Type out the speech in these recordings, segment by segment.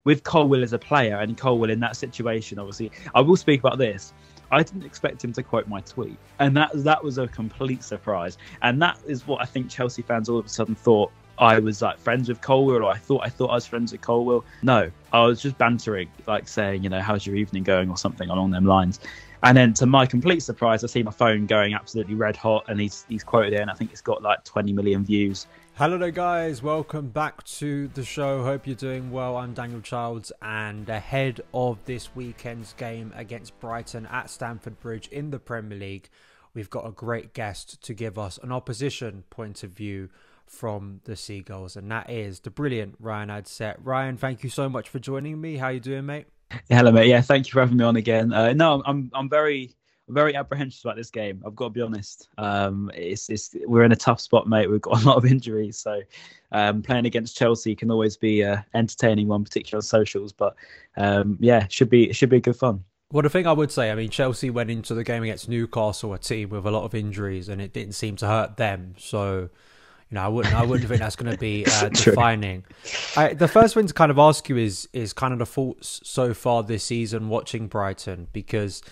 with Colwill as a player and Colwill in that situation, obviously, I will speak about this. I didn't expect him to quote my tweet, and that was a complete surprise. And that is what I think Chelsea fans all of a sudden thought I was like friends with Colwill, or I thought I was friends with Colwill. No, I was just bantering, like saying, how's your evening going, or something along them lines. And then to my complete surprise, I see my phone going absolutely red hot, and he's quoted it, and I think it's got like 20 million views. Hello there guys, welcome back to the show. Hope you're doing well. I'm Daniel Childs, and ahead of this weekend's game against Brighton at Stamford Bridge in the Premier League, we've got a great guest to give us an opposition point of view from the Seagulls, and that is the brilliant Ryan Adsett. Ryan, thank you so much for joining me. How you doing, mate? Hello, mate. Yeah, thank you for having me on again. No, I'm very apprehensive about this game. I've got to be honest. We're in a tough spot, mate. We've got a lot of injuries, so playing against Chelsea can always be entertaining, one particular on socials. But it should be good fun. Well, the thing I would say, I mean, Chelsea went into the game against Newcastle, a team with a lot of injuries, and it didn't seem to hurt them. So, I wouldn't think that's going to be defining. The first thing to kind of ask you is kind of the thoughts so far this season watching Brighton, because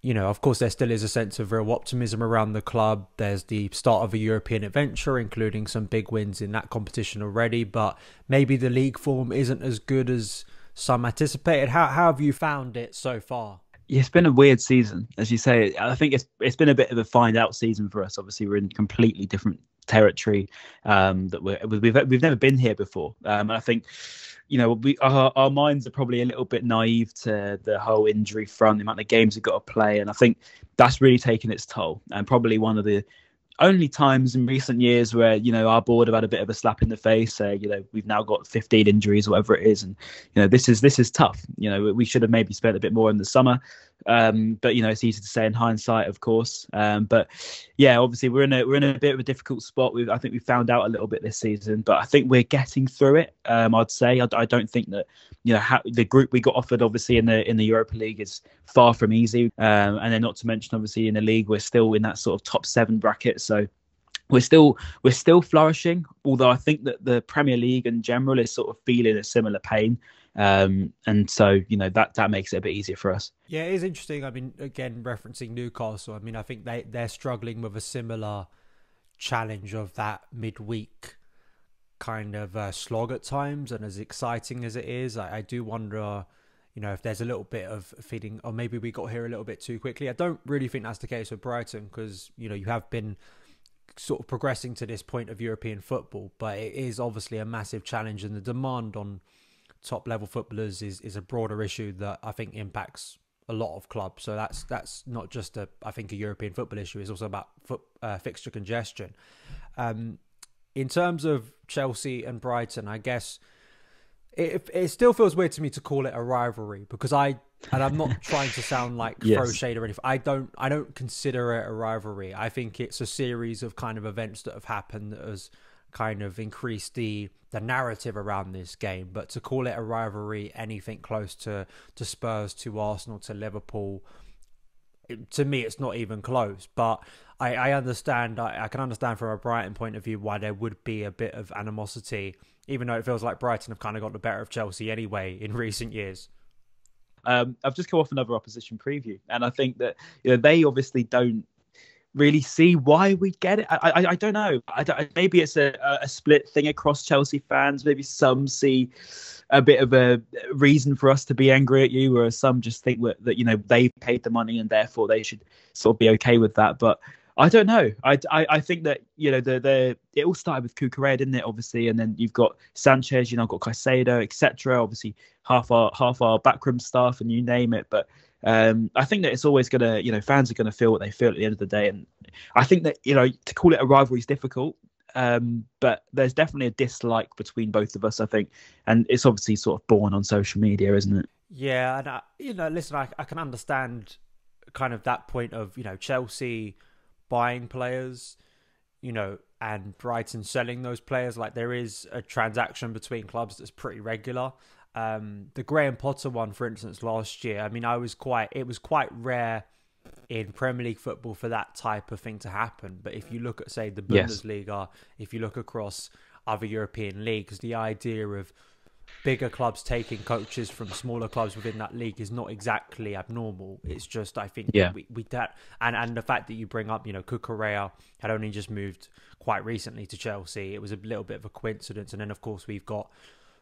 of course, there still is a sense of real optimism around the club. There's the start of a European adventure, including some big wins in that competition already, but maybe the league form isn't as good as some anticipated. How have you found it so far? Yeah, it's been a weird season, as you say. I think it's been a bit of a find out season for us. Obviously, we're in completely different territory that we've never been here before. And I think our minds are probably a little bit naive to the whole injury front, the amount of games we've got to play, and I think that's really taken its toll. And probably one of the only times in recent years where our board have had a bit of a slap in the face. We've now got 15 injuries, whatever it is, and this is tough. We should have maybe spent a bit more in the summer, but it's easy to say in hindsight, of course. But yeah, obviously we're in a bit of a difficult spot. I think we found out a little bit this season, but I think we're getting through it. I'd say I don't think that the group we got offered, obviously in the Europa League, is far from easy, and then not to mention obviously in the league we're still in that sort of top 7 bracket. So we're still flourishing, although I think that the Premier League in general is sort of feeling a similar pain. And so that makes it a bit easier for us. Yeah, it is interesting. I mean, again, referencing Newcastle, I mean, I think they're struggling with a similar challenge of that midweek kind of slog at times, and as exciting as it is, I do wonder if there's a little bit of feeling, or maybe we got here a little bit too quickly. I don't really think that's the case with Brighton, because you have been sort of progressing to this point of European football, but it is obviously a massive challenge, and the demand on top level footballers is a broader issue that I think impacts a lot of clubs. So that's not just a European football issue. It's also about fixture congestion. In terms of Chelsea and Brighton, I guess it still feels weird to me to call it a rivalry, because I'm not trying to sound like throw shade or anything. I don't consider it a rivalry. I think it's a series of kind of events that have happened that has kind of increased the narrative around this game. But to call it a rivalry, anything close to Spurs, to Arsenal, to Liverpool, to me it's not even close. But I understand, I can understand from a Brighton point of view why there would be a bit of animosity, even though it feels like Brighton have kind of got the better of Chelsea anyway in recent years. I've just come off another opposition preview, and I think that they obviously don't really see why we get it. I don't know. Maybe it's a split thing across Chelsea fans. Maybe some see a bit of a reason for us to be angry at you, whereas some just think that they've paid the money and therefore they should sort of be okay with that. But I don't know. I think that it all started with Cucurella, didn't it? Obviously, and then you've got Sanchez, got Caicedo, etc. Obviously, half our backroom staff, and you name it. But I think that it's always gonna, fans are gonna feel what they feel at the end of the day, and I think that to call it a rivalry is difficult. But there's definitely a dislike between both of us, I think, and it's obviously sort of born on social media, isn't it? Yeah, and listen, I can understand kind of that point of Chelsea buying players, and Brighton selling those players. Like, there is a transaction between clubs that's pretty regular. The Graham Potter one, for instance, last year, I mean, it was quite rare in Premier League football for that type of thing to happen. But if you look at, say, the Bundesliga, if you look across other European leagues, the idea of bigger clubs taking coaches from smaller clubs within that league is not exactly abnormal. It's just, I think that we that and the fact that you bring up, Cucurella had only just moved quite recently to Chelsea. It was a little bit of a coincidence. And then of course we've got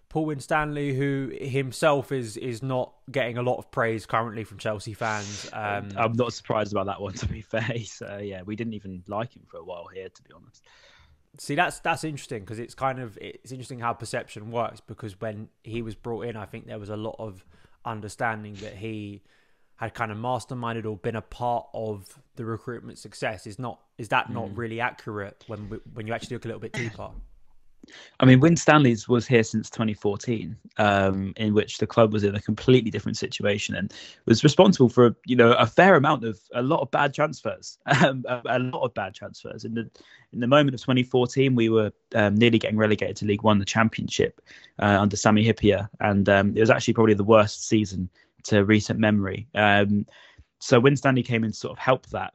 Paul Winstanley, who himself is not getting a lot of praise currently from Chelsea fans. I'm not surprised about that one, to be fair. So yeah, we didn't even like him for a while here, to be honest. See, that's interesting, because it's interesting how perception works, because when he was brought in, I think there was a lot of understanding that he had kind of masterminded or been a part of the recruitment success. Is that not really accurate when you actually look a little bit deeper? I mean, Winstanley's was here since 2014, in which the club was in a completely different situation and was responsible for, a fair amount of a lot of bad transfers, a lot of bad transfers. In the moment of 2014, we were nearly getting relegated to League One, the Championship, under Sami Hyypiä, and it was actually probably the worst season to recent memory. So Winstanley came in to sort of help that.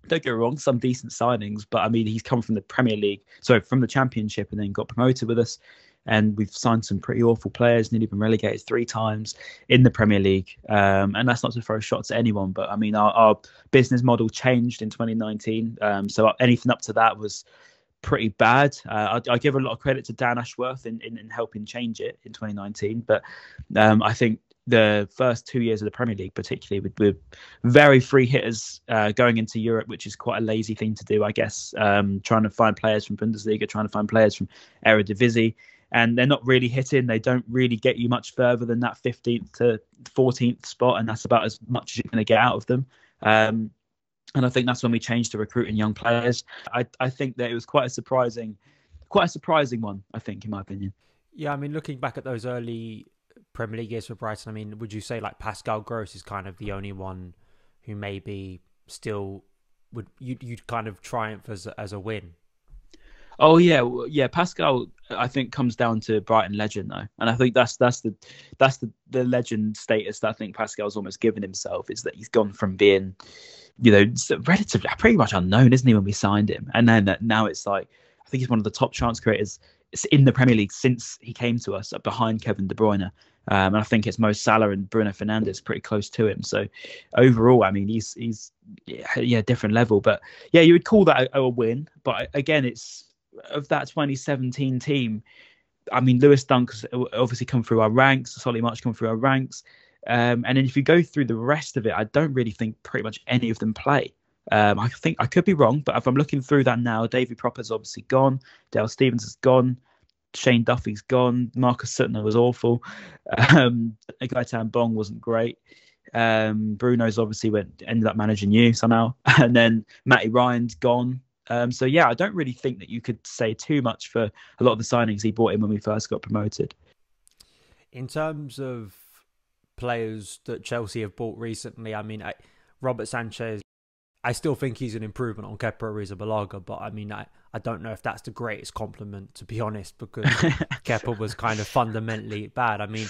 Don't get me wrong, some decent signings, but I mean, he's come from the Premier League, from the Championship, and then got promoted with us. And we've signed some pretty awful players, nearly been relegated 3 times in the Premier League. And that's not to throw shots at anyone, but I mean, our business model changed in 2019. So anything up to that was pretty bad. I give a lot of credit to Dan Ashworth in helping change it in 2019. But I think the first 2 years of the Premier League, particularly with very free hitters going into Europe, which is quite a lazy thing to do, I guess, trying to find players from Bundesliga, trying to find players from Eredivisie, and they're not really hitting. They don't really get you much further than that 15th to 14th spot, and that's about as much as you're going to get out of them. And I think that's when we changed to recruiting young players. I think that it was quite a surprising one, I think, in my opinion. Yeah, I mean, looking back at those early Premier League years for Brighton, I mean, would you say like Pascal Gross is kind of the only one who maybe still you'd kind of triumph as a win? Oh yeah. Pascal, I think, comes down to Brighton legend though, and I think that's the legend status that I think Pascal's almost given himself, is that he's gone from being, relatively pretty much unknown, isn't he, when we signed him, and then now it's like I think he's one of the top chance creators in the Premier League since he came to us, behind Kevin De Bruyne. And I think it's Mo Salah and Bruno Fernandes pretty close to him. So overall, I mean, he's different level. But yeah, you would call that a win. But again, it's of that 2017 team. I mean, Lewis Dunk's obviously come through our ranks. Solly March come through our ranks. And then if you go through the rest of it, I don't really think pretty much any of them play. I think I could be wrong, but if I'm looking through that now, Davy Propper's obviously gone. Dale Stevens is gone. Shane Duffy's gone. Marcus Sutton was awful. Gaetan Bong wasn't great. Bruno's obviously ended up managing you somehow. And then Matty Ryan's gone. So yeah, I don't really think that you could say too much for a lot of the signings he brought in when we first got promoted. In terms of players that Chelsea have bought recently, I mean, Robert Sanchez, I still think he's an improvement on Kepa Arrizabalaga, but I mean, I don't know if that's the greatest compliment, to be honest, because Kepa was kind of fundamentally bad. I mean,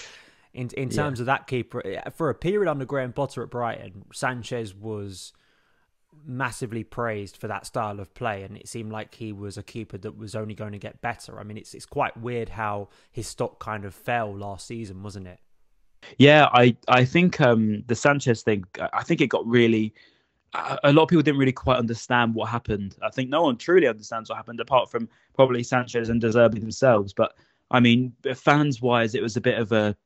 in terms of that keeper, for a period under Graham Potter at Brighton, Sanchez was massively praised for that style of play, and it seemed like he was a keeper that was only going to get better. I mean, it's quite weird how his stock kind of fell last season, wasn't it? Yeah, I think the Sanchez thing, I think it got really... A lot of people didn't really quite understand what happened. I think no one truly understands what happened, apart from probably Sanchez and Zerbi themselves. But I mean, fans-wise, it was a bit of a,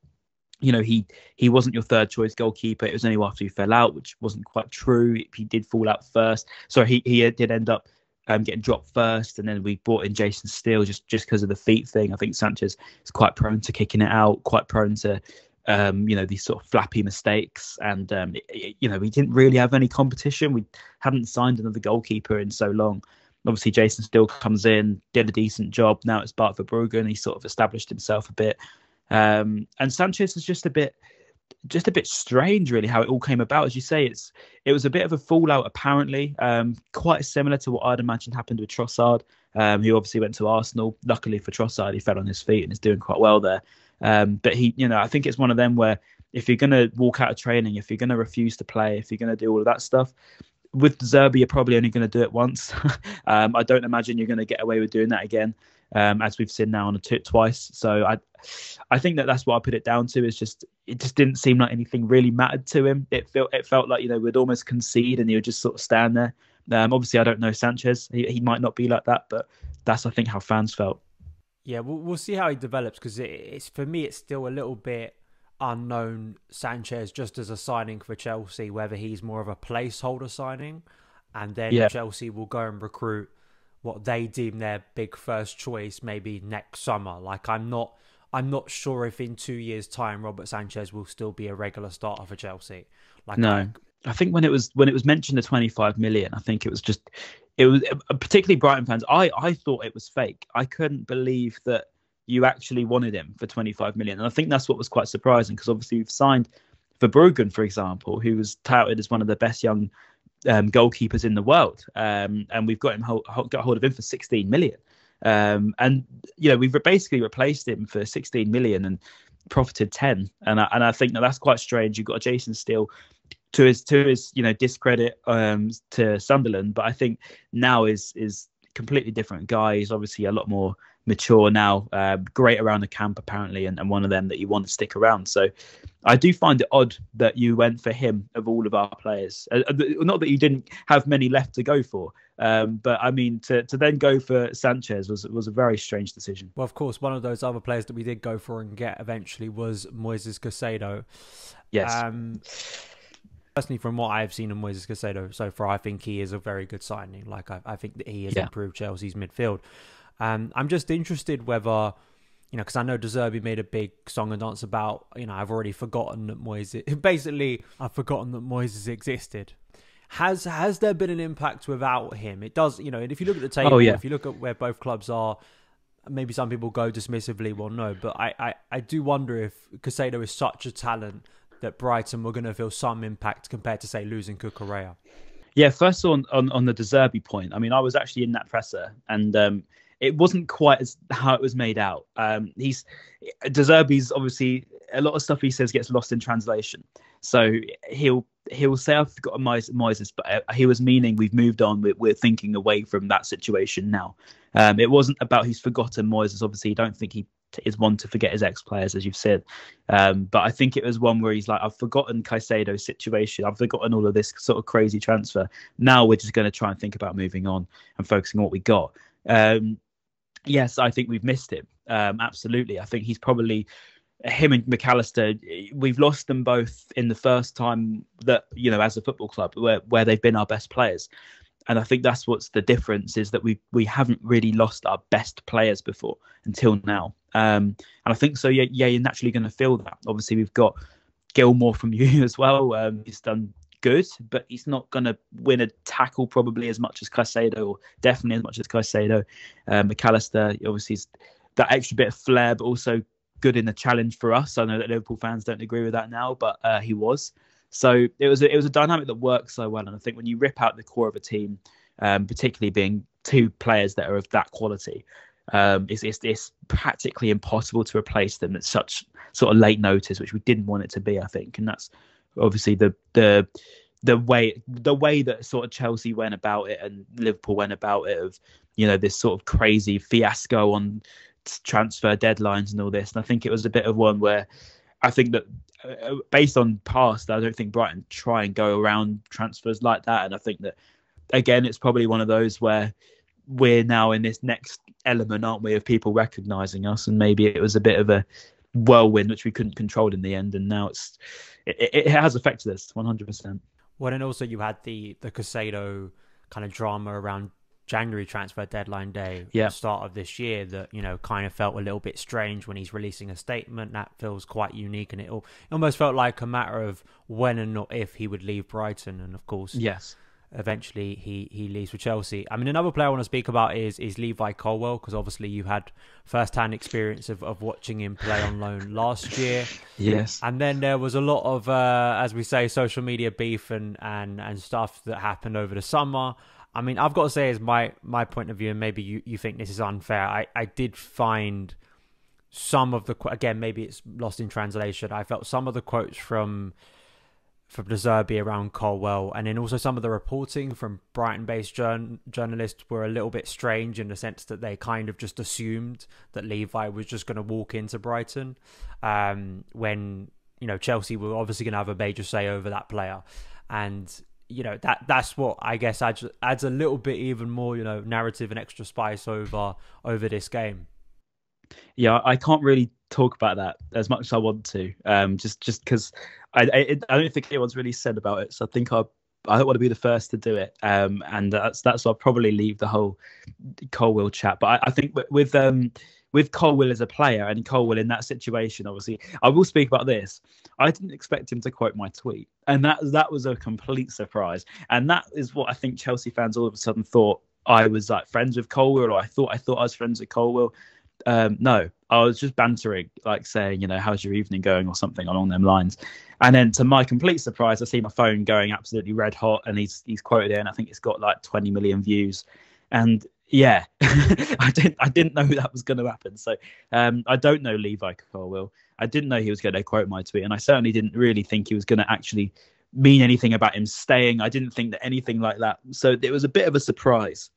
he wasn't your third choice goalkeeper. It was only after he fell out, which wasn't quite true. He did fall out first, so he did end up getting dropped first, and then we brought in Jason Steele just because of the feet thing. I think Sanchez is quite prone to kicking it out, quite prone to these sort of flappy mistakes, and we didn't really have any competition. We hadn't signed another goalkeeper in so long. Obviously, Jason Steele comes in, did a decent job. Now it's Bart Verbruggen. He sort of established himself a bit, and Sanchez is just a bit strange, really, how it all came about. As you say, it was a bit of a fallout, apparently, quite similar to what I'd imagine happened with Trossard, who obviously went to Arsenal. Luckily for Trossard, he fell on his feet and is doing quite well there. But I think it's one of them where if you're going to walk out of training, if you're going to refuse to play, if you're going to do all of that stuff, with Zerbi, you're probably only going to do it once. I don't imagine you're going to get away with doing that again. as we've seen now on twice. So I think that's what I put it down to. Is just it just didn't seem like anything really mattered to him. It felt like we'd almost concede and he would just sort of stand there. Obviously, I don't know Sanchez. He might not be like that, but that's I think how fans felt. Yeah, we'll see how he develops because it's for me it's still a little bit unknown Sanchez just as a signing for Chelsea, whether he's more of a placeholder signing and then Chelsea will go and recruit what they deem their big first choice maybe next summer. Like I'm not sure if in 2 years' time Robert Sanchez will still be a regular starter for Chelsea. Like no. I think when it was mentioned the 25 million, I think it was particularly Brighton fans. I thought it was fake. I couldn't believe that you actually wanted him for 25 million. And I think that's what was quite surprising because obviously we've signed Verbruggen, for example, who was touted as one of the best young goalkeepers in the world. And we've got hold of him for 16 million. And we've basically replaced him for 16 million and profited 10. And I think that's quite strange. You've got Jason Steele to his discredit to Sunderland, but I think now is completely different guy. He's obviously a lot more mature now, great around the camp apparently, and one of them that you want to stick around. So I do find it odd that you went for him of all of our players. Not that you didn't have many left to go for, but I mean to then go for Sanchez was a very strange decision. Well, of course, one of those other players that we did go for and get eventually was Moises Caicedo. Yes. Personally, from what I've seen of Moises Caicedo so far, I think he is a very good signing. Like I think that he has improved Chelsea's midfield. I'm just interested whether, because I know Zerbi made a big song and dance about, I've already forgotten that Moises. Basically, I've forgotten that Moises existed. Has there been an impact without him? It does, and if you look at the table, if you look at where both clubs are, maybe some people go dismissively, well, no. But I do wonder if Caicedo is such a talent that Brighton were going to feel some impact compared to, say, losing Cucurella. Yeah, first on the Zerbi point, I mean, I was actually in that presser and it wasn't quite as how it was made out. Zerbi's obviously, a lot of stuff he says gets lost in translation. So he'll say, I've forgotten Moises, but he was meaning we've moved on. We're thinking away from that situation now. It wasn't about he's forgotten Moises. Obviously, you don't think he is one to forget his ex-players, as you've said. But I think it was one where he's like, I've forgotten Caicedo's situation. I've forgotten all of this sort of crazy transfer. Now we're just going to try and think about moving on and focusing on what we got. Yes, I think we've missed him. Absolutely. I think he's probably, him and McAllister, we've lost them both in the first time that, as a football club, where they've been our best players. And I think that's what's the difference, is that we haven't really lost our best players before until now. And I think so, you're naturally going to feel that. Obviously, we've got Gilmore from you as well. He's done good, but he's not going to win a tackle probably as much as Caicedo, or definitely as much as Caicedo. McAllister, obviously, is that extra bit of flair, but also good in the challenge for us. I know that Liverpool fans don't agree with that now, but he was. So it was a dynamic that works so well. And I think when you rip out the core of a team, particularly being two players that are of that quality, it's practically impossible to replace them at such sort of late notice, which we didn't want it to be, I think. And that's obviously the way that sort of Chelsea went about it and Liverpool went about it, of this sort of crazy fiasco on transfer deadlines and all this. And I think it was a bit of one where I think that based on past, I don't think Brighton try and go around transfers like that. And I think that, again, it's probably one of those where we're now in this next element, aren't we, of people recognising us, and maybe it was a bit of a whirlwind which we couldn't control in the end, and now it has affected us 100%. Well, and also you had the Caicedo kind of drama around January transfer deadline day at the start of this year that, kind of felt a little bit strange when he's releasing a statement. That feels quite unique, and it almost felt like a matter of when and not if he would leave Brighton. And of course, eventually he leaves for Chelsea. I mean, another player I want to speak about is Levi Cwell, because obviously you had first-hand experience of watching him play on loan last year. Yes. And then there was a lot of, as we say, social media beef and stuff that happened over the summer. I mean, I've got to say, as my point of view, and maybe you think this is unfair, I did find some of the, again, maybe it's lost in translation, I felt some of the quotes from from the Zerbi around Colwell, and then also some of the reporting from Brighton-based journalists were a little bit strange in the sense that they kind of just assumed that Levi was just going to walk into Brighton, when Chelsea were obviously going to have a major say over that player, and that's what I guess adds a little bit even more narrative and extra spice over this game. Yeah, I can't really talk about that as much as I want to, just because I don't think anyone's really said about it. So I think I don't want to be the first to do it, and that's why I'll probably leave the whole Colwill chat. But I think with Colwill as a player and Colwill in that situation, obviously, I will speak about this. I didn't expect him to quote my tweet, and that was a complete surprise. And that is what I think Chelsea fans all of a sudden thought I was like friends with Colwill, or I thought I was friends with Colwill. No, I was just bantering, like saying, how's your evening going or something along them lines. And then to my complete surprise, I see my phone going absolutely red hot, and he's quoted it, and I think it's got like 20 million views. And yeah, I didn't know that was going to happen. So I don't know Levi Cwell. I didn't know he was going to quote my tweet, and I certainly didn't really think he was going to actually mean anything about him staying. I didn't think that anything like that. So it was a bit of a surprise.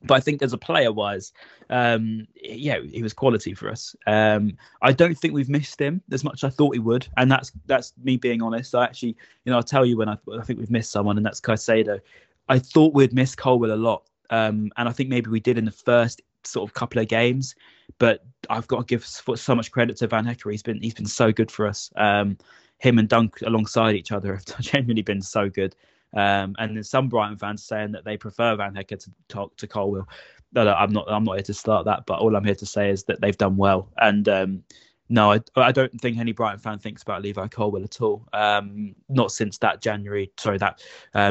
But I think as a player-wise, he was quality for us. I don't think we've missed him as much as I thought we would, and that's me being honest. I actually, I'll tell you when I think we've missed someone, and that's Caicedo. I thought we'd miss Colwill a lot, and I think maybe we did in the first sort of couple of games. But I've got to give so much credit to Van Hecker. He's been so good for us. Him and Dunk alongside each other have genuinely been so good. And there's some Brighton fans saying that they prefer Van Hecker to talk to Colwill. No, I'm not here to start that, but all I'm here to say is that they've done well. And no, I don't think any Brighton fan thinks about Levi Colwill at all. Not since that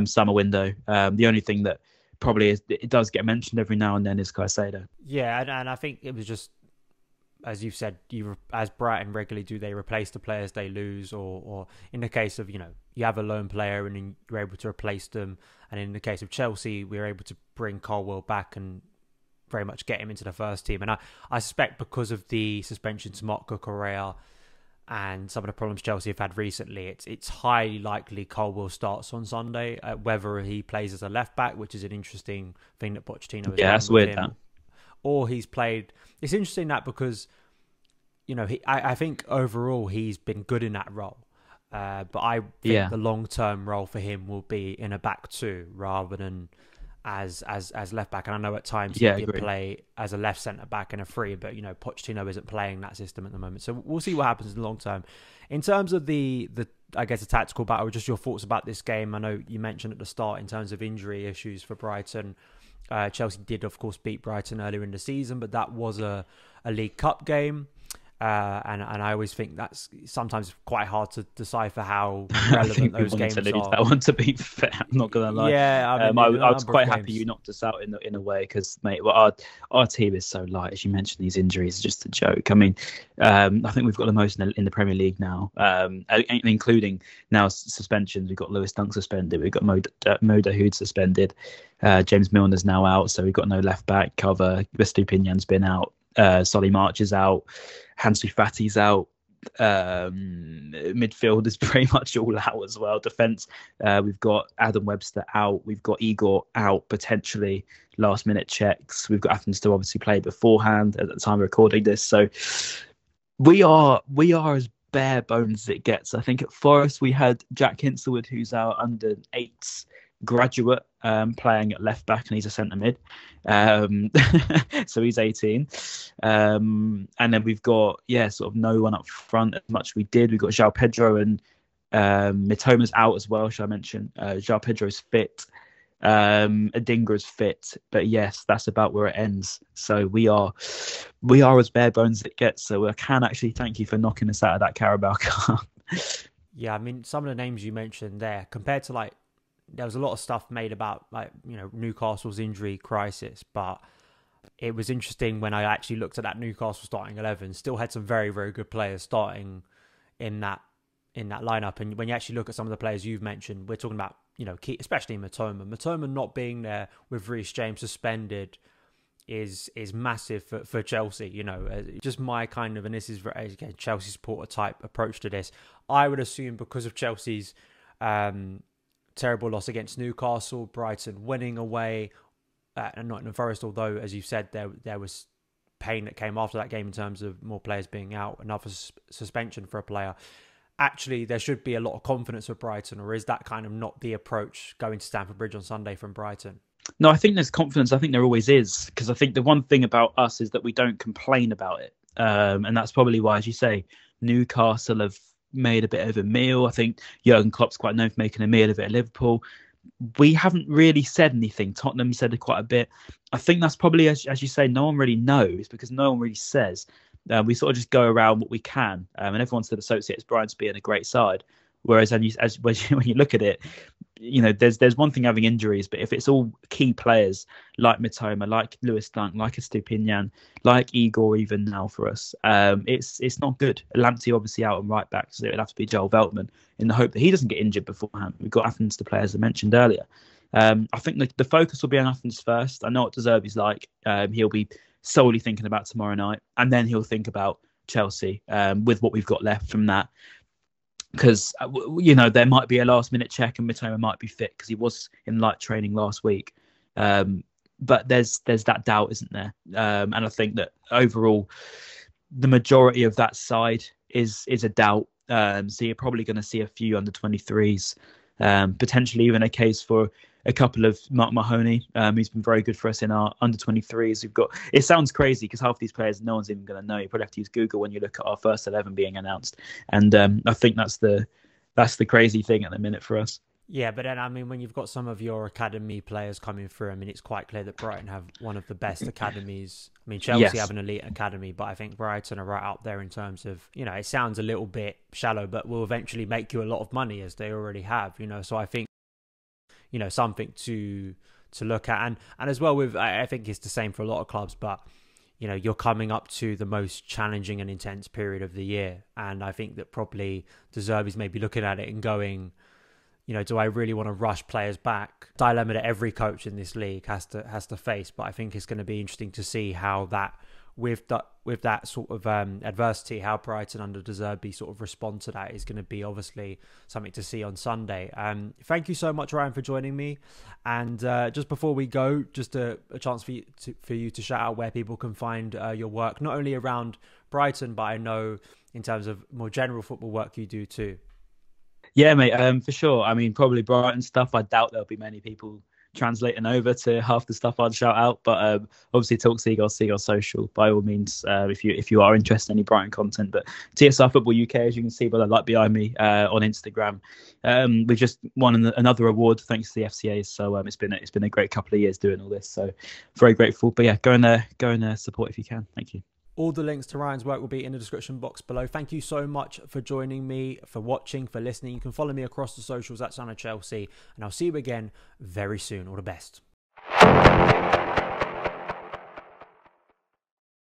summer window. The only thing that probably it does get mentioned every now and then is Caicedo. Yeah, and I think it was just, as you've said, as Brighton regularly do, they replace the players they lose, or in the case of, you have a lone player and you're able to replace them. And in the case of Chelsea, we were able to bring Colwill back and very much get him into the first team. And I suspect because of the suspension to Marco Correa and some of the problems Chelsea have had recently, it's highly likely Colwill starts on Sunday, whether he plays as a left back, which is an interesting thing that Pochettino has done. Yeah, that's weird, that. Or he's played. It's interesting that because, I think overall he's been good in that role. But I think the long-term role for him will be in a back two rather than as left back. And I know at times he did play as a left centre back and a free, but Pochettino isn't playing that system at the moment. So we'll see what happens in the long term. In terms of the I guess a tactical battle, just your thoughts about this game. I know you mentioned at the start in terms of injury issues for Brighton. Chelsea did, of course, beat Brighton earlier in the season, but that was a League Cup game. And I always think that's sometimes quite hard to decipher how relevant those games are. That one, to be fair, I'm not going to lie. Yeah, I was quite happy you knocked us out in a way because, mate, our team is so light. As you mentioned, these injuries are just a joke. I mean, I think we've got the most in the Premier League now, including now suspensions. We've got Lewis Dunk suspended. We've got Mo Dahoud suspended. James Milner's now out, so we've got no left back cover. Stupinian's been out. Solly March is out. Hansu Fati's out. Midfield is pretty much all out as well. Defence, we've got Adam Webster out. We've got Igor out, potentially last minute checks. We've got Athens to obviously play beforehand at the time of recording this. So we are as bare bones as it gets. I think at Forest we had Jack Hinselwood, who's our under 8s graduate, playing at left back, and he's a centre mid. So he's 18. And then we've got sort of no one up front as much as we did. We've got João Pedro, and Mitoma's out as well, shall I mention. João Pedro's fit. Adingra's fit, but yes, that's about where it ends. So we are as bare bones as it gets. So I can actually thank you for knocking us out of that Carabao Cup. Yeah, I mean, some of the names you mentioned there, compared to there was a lot of stuff made about Newcastle's injury crisis, but it was interesting when I actually looked at that Newcastle starting 11. Still had some very, very good players starting in that lineup. And when you actually look at some of the players you've mentioned, we're talking about especially Mitoma not being there with Reece James suspended is massive for Chelsea. You know, just my kind of, and this is very, again, Chelsea supporter type approach to this. I would assume because of Chelsea's terrible loss against Newcastle, Brighton winning away, and not in the Forest, although, as you said, there was pain that came after that game in terms of more players being out, another suspension for a player. Actually, there should be a lot of confidence for Brighton, or is that kind of not the approach going to Stamford Bridge on Sunday from Brighton? No, I think there's confidence. I think there always is, because I think the one thing about us is that we don't complain about it. And that's probably why, as you say, Newcastle have made a bit of a meal. I think Jurgen Klopp's quite known for making a meal of it at Liverpool. We haven't really said anything. Tottenham said it quite a bit. I think that's probably, as you say, no one really knows, because no one really says. We sort of just go around what we can, and everyone still associates Brighton to being a great side. Whereas, when you look at it, you know, there's one thing having injuries, but if it's all key players like Mitoma, like Lewis Dunk, like Estupinian, like Igor, even now for us, it's not good. Lamptey obviously out on right back, so it would have to be Joel Veltman in the hope that he doesn't get injured beforehand. We've got Athens to play, as I mentioned earlier. I think the focus will be on Athens first. I know what Zerbi's like. He'll be solely thinking about tomorrow night, and then he'll think about Chelsea with what we've got left from that. Because, you know, there might be a last-minute check and Mitoma might be fit because he was in light training last week. But there's that doubt, isn't there? And I think that overall, the majority of that side is a doubt. So you're probably going to see a few under-23s, potentially even a case for a couple of Mark Mahoney, who's been very good for us in our under-23s. We've got, it sounds crazy because half these players no one's even going to know. You probably have to use Google when you look at our first 11 being announced, and I think that's the crazy thing at the minute for us. Yeah, but then, I mean, when you've got some of your academy players coming through, I mean, it's quite clear that Brighton have one of the best academies. I mean, Chelsea have an elite academy, but I think Brighton are right up there in terms of, you know, it sounds a little bit shallow, but will eventually make you a lot of money, as they already have, you know. So I think, you know, something to look at. And as well, with, I think it's the same for a lot of clubs, but, you know, you're coming up to the most challenging and intense period of the year. And I think that probably the Zerbi's maybe looking at it and going, you know, do I really want to rush players back? Dilemma that every coach in this league has to face. But I think it's going to be interesting to see how that, with that sort of adversity, how Brighton under De Zerbi sort of respond to that is going to be obviously something to see on Sunday. Thank you so much, Ryan, for joining me. And just before we go, just a chance for you to shout out where people can find your work, not only around Brighton, but I know in terms of more general football work you do too. Yeah, mate, for sure. I mean, probably Brighton stuff. I doubt there'll be many people translating over to half the stuff I'd shout out, but obviously talk Seagull social by all means, if you are interested in any Brighton content. But TSR Football UK, as you can see by the light behind me, on Instagram, we've just won another award thanks to the FCAs, so it's been a great couple of years doing all this, so very grateful. But yeah, go in there, support if you can. Thank you. All the links to Ryan's work will be in the description box below. Thank you so much for joining me, for watching, for listening. You can follow me across the socials at SonOfChelsea, and I'll see you again very soon. All the best.